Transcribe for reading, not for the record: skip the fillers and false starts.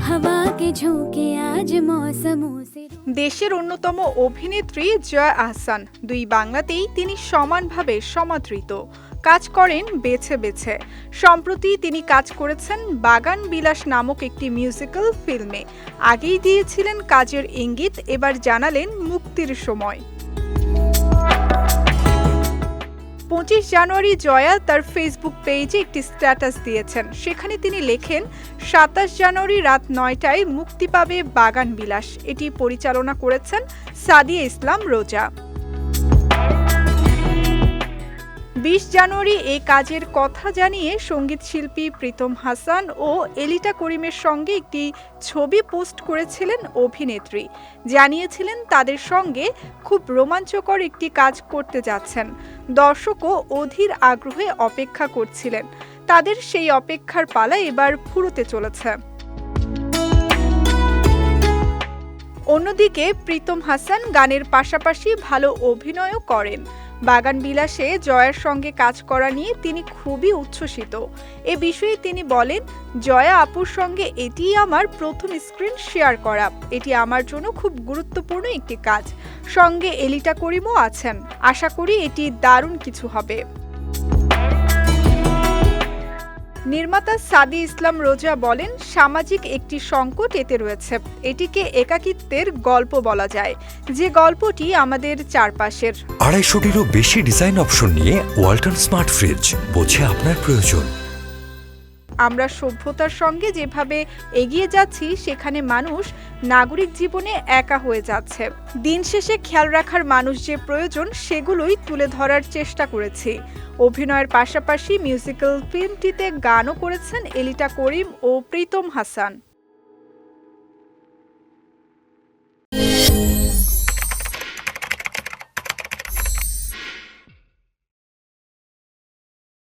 हवा के झोंके आज मौसमों से। দেশের অন্যতম অভিনেত্রী জয়া আহসান, দুই বাংলাতেই তিনি সমানভাবে সমাদৃত। কাজ করেন বেছে বেছে। সম্প্রতি তিনি কাজ করেছেন বাগান বিলাস নামক একটি মিউজিক্যাল ফিল্মে। আগেই দিয়েছিলেন কাজের ইঙ্গিত, এবার জানালেন মুক্তির সময়। 25 জানুয়ারি জয়া তার ফেসবুক পেজে একটি স্ট্যাটাস দিয়েছেন। সেখানে তিনি লেখেন, 27 জানুয়ারি রাত 9টায় মুক্তি পাবে বাগান বিলাস। এটি পরিচালনা করেছেন সাদিয়া ইসলাম রোজা। 20 জানুয়ারি এই কাজের কথা জানিয়ে সঙ্গীত শিল্পী প্রীতম হাসান ও এলিটা করিমের সঙ্গে একটি ছবি পোস্ট করেছিলেন অভিনেত্রী। জানিয়েছিলেন তাদের সঙ্গে খুব রোমাঞ্চকর একটি কাজ করতে যাচ্ছেন। দর্শকও অধীর আগ্রহে অপেক্ষা করছিলেন। তাদের সেই অপেক্ষার পালা এবার ফুরোতে চলেছে। অন্যদিকে প্রীতম হাসান গানের পাশাপাশি ভালো অভিনয়ও করেন। বাগান বিলাসে জয়ার সঙ্গে কাজ করা নিয়ে তিনি খুবই উচ্ছ্বসিত। এ বিষয়ে তিনি বলেন, জয়া আপুর সঙ্গে এটিই আমার প্রথম স্ক্রিন শেয়ার করা। এটি আমার জন্য খুব গুরুত্বপূর্ণ একটি কাজ। সঙ্গে এলিটা করিমও আছেন। আশা করি এটি দারুণ কিছু হবে। নির্মাতা সাদি ইসলাম রোজা বলেন, সামাজিক একটি সংকট এতে রয়েছে। এটিকে একাকিত্বের গল্প বলা যায়, যে গল্পটি আমাদের চারপাশের। 250-টিরও বেশি ডিজাইন অপশন নিয়ে ওয়ালটন স্মার্ট ফ্রিজ, বোঝে আপনার প্রয়োজন। আমরা সভ্যতার সঙ্গে যেভাবে এগিয়ে যাচ্ছি, সেখানে মানুষ নাগরিক জীবনে একা হয়ে যাচ্ছে। দিন শেষে খেয়াল রাখার মানুষ যে প্রয়োজন, সেগুলোই তুলে ধরার চেষ্টা করেছি। অভিনয়ের পাশাপাশি মিউজিক্যাল ফিল্মটিতে গানও করেছেন এলিটা করিম ও প্রীতম হাসান।